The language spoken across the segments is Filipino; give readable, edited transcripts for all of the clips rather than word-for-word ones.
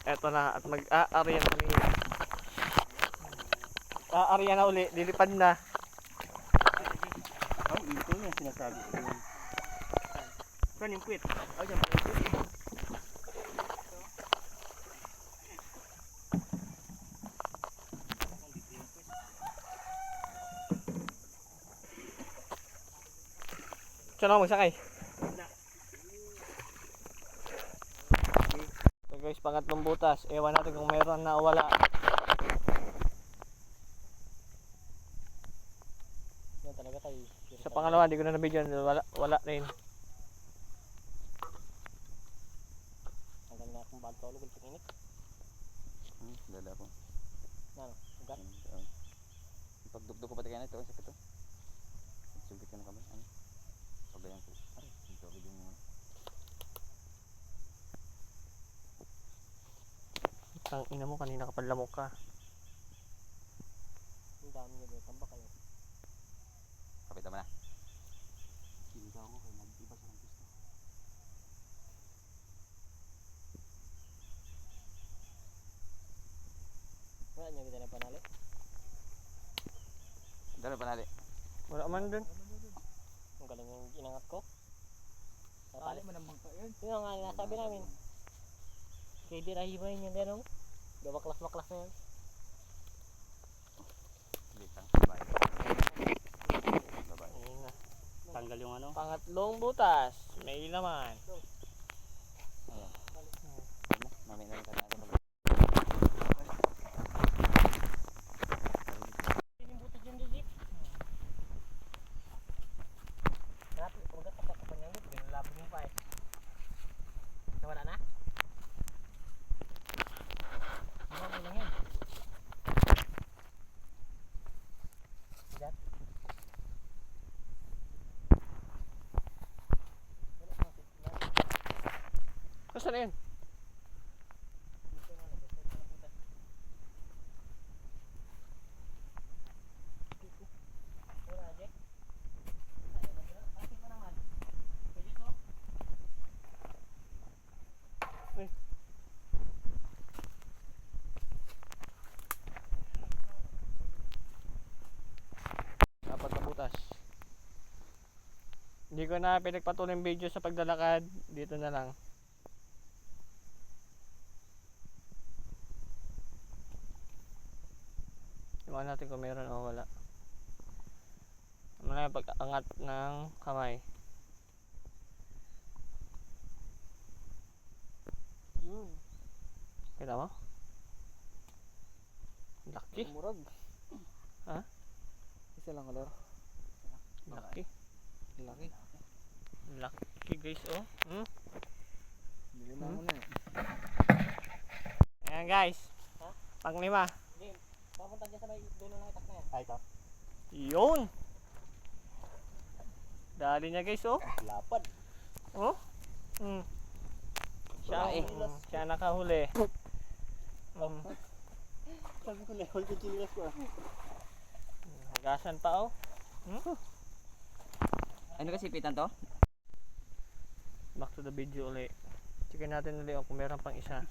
Eto na, at mag-aarya na kami. Aarya na uli, lilipad na. Ay, ito yung sinasabi ko. Saan yung puwit? Ay, yan pala yung puwit. Saan ako magsakay? So guys, pangatlong butas. Ewan natin kung mayroon na o wala. Yan talaga tayo. Sa pangalawa, hindi ko na nabidyan. Wala rin. Hanggang na akong bago tulog ulit init. Dala ko. Ano? Ugat? Pagdugdug ko pati kaya na ito. Sakit ito. Sugit ka na kami. Ano? Pagayan ko. Ay, ito ako yung mga. Ang ina mo, kanina kapag lamok ka. Ang dami nyo doon. Tamba kayo. Kapit naman na. Hindi ako kayo. Nag-iba sa ng pisto. Wala nyo kita na panali? Dala panali. Wala man dun. Ang galing yung inangat ko. Tali mo ng bangka yun. Yun nga nasabi namin. Kaya di rahibahin yung ganong. Gabaklas-baklas na yan. Hindi kang sabay. Sabay. Ayun na. Tanggal yung ano. Pangatlong butas. May laman. Ayan. Mamay na rin ka natin. Yun yung butas dyan, Dizip. Napi, pagkat tapat pa niya yun. Binalabog mo pa eh. Nawala na? Nawala lang yan. Bigat. Wala, masip na. Saan na yun? Dito na, nagkasal na ng butas. Wala, Jack. Asin mo naman. Pwede to? Apat na butas. Hindi ko na pinagpatuloy yung video sa paglalakad. Dito na lang. Iwan natin kung meron o wala. Ano na yung pag-angat ng kamay. Yun. Kita mo? Laki. Murag. Ha? Isa lang color. Laki. Laki. Laki guys oh. Bili na ako na eh. Ayan guys. Ha? Pang-5. Hindi. Papunta dyan sa may dulo ng itak na yan. Ay, ito. Yun. Dali niya guys oh. Lapad. Oh. Siya nakahuli. Sabi ko na, hold yung chinilas ko. Hagasan pa oh. Ano kasi pitan to? Back to the video ulit. Checkin natin ulit kung meron pang isa.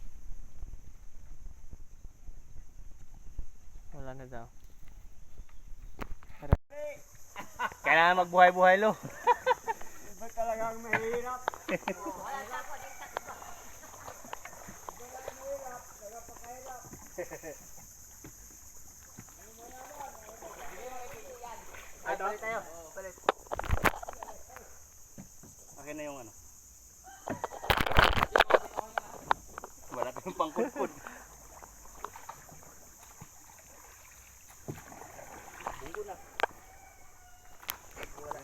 Wala na daw. Kailangan magbuhay-buhay lo. Iba talagang mahirap. Ay, balik tayo. Balik. Akin na yung ano. Wala tayong pangkudkod. Bunggo na. Wala.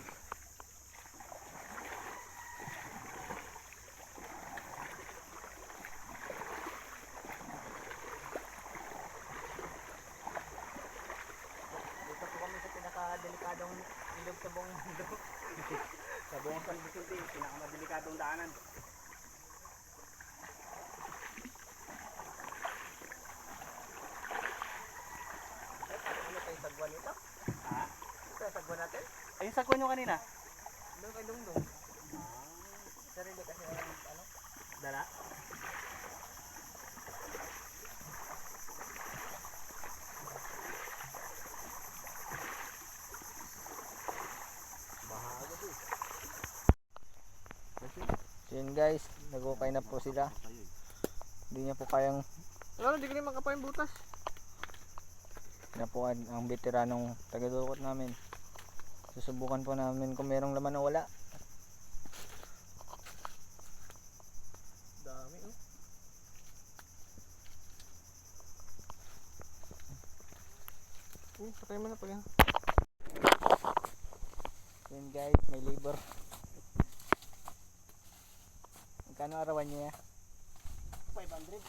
Dito po kami sa pinaka-delikadong ilog sa buong mundo. Sa buong San Vicente, pinaka-delikadong daanan. Ano tayong sagwan nito? Ha? Ito yung sagwan natin? Ay, yung sagwan nyo kanina? Doon kay Dungdung. Sarili kasi ano? Dala? Yun guys, nagukay na po sila. Hindi niya po kayang Wala, hindi ko rin makapa yung butas. na po ang veteranong taga-dukot namin. Susubukan po namin kung merong laman o wala. Dami oh. Patay mo na pag yan. Yun guys, may labor. Magkano arawan niya? 500.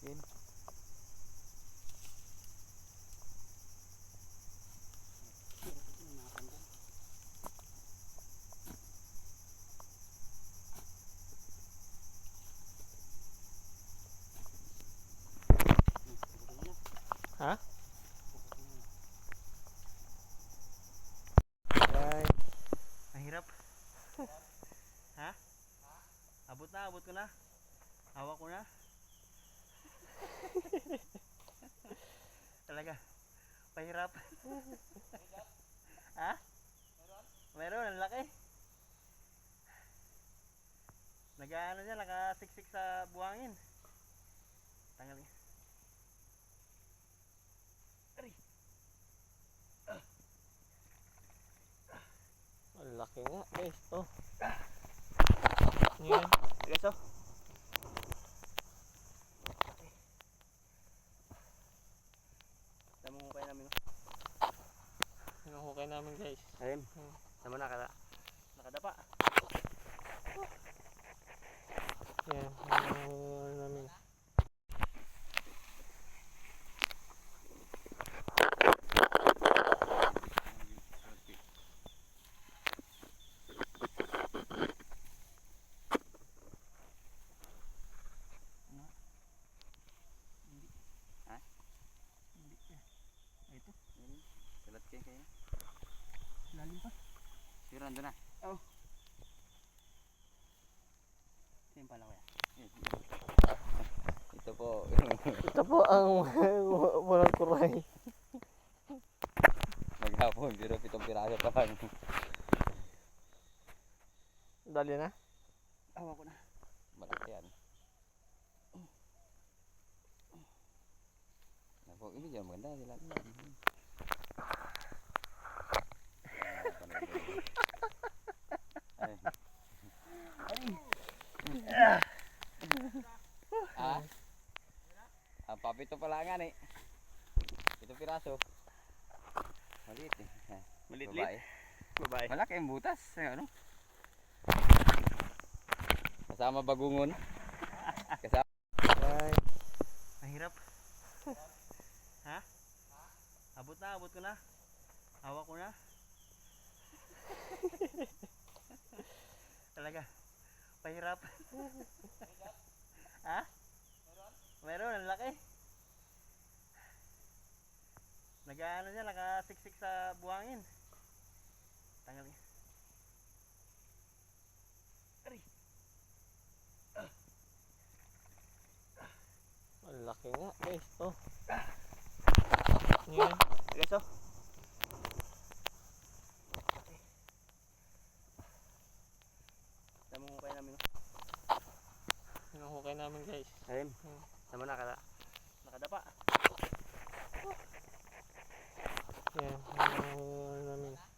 Yun. Ha? Guys, Mahirap. Ha? Abot ko na. Hawak ko na. Talaga. Pahirap. Ha? Meron, ang laki. Nag-ano dyan, nakasiksik sa buhangin. Tanggal niya. Ang laki nga guys. Oh. Yan. Guys, oh. Tama mo kayo namin. Yung hukay namin guys. Ayun. Tama na, nakadapa. Yan. Yung namin. Salat kayo. Lalim pa. Siguro ando na. Yan pala kuya. Ito po. Ito po ang walang kuray. Maghapon, pero 7 piraso pa lang. Dali na. Hawak ko na. Malaki yan. Naku, ini dyan maganda sila. Ah? Ang papito pala nga eh. 7 piraso. Maliit eh. Maliit-lit. Babae. Malaki ang butas. Ano? Kasama bagungon. Kasama. guys, Mahirap. Ha? Abot ko na. Hawak ko na. Talaga. Pahirap. Ha? Meron, ang laki. Nag-ano dyan, nakasiksik sa buhangin. Tanggal niya. Ang laki nga guys. Oh. Yan. Guys, oh. Tama mo kayo namin. Yung hukay namin guys. Ayun. Tama na, nakadapa. Yan. Yung namin.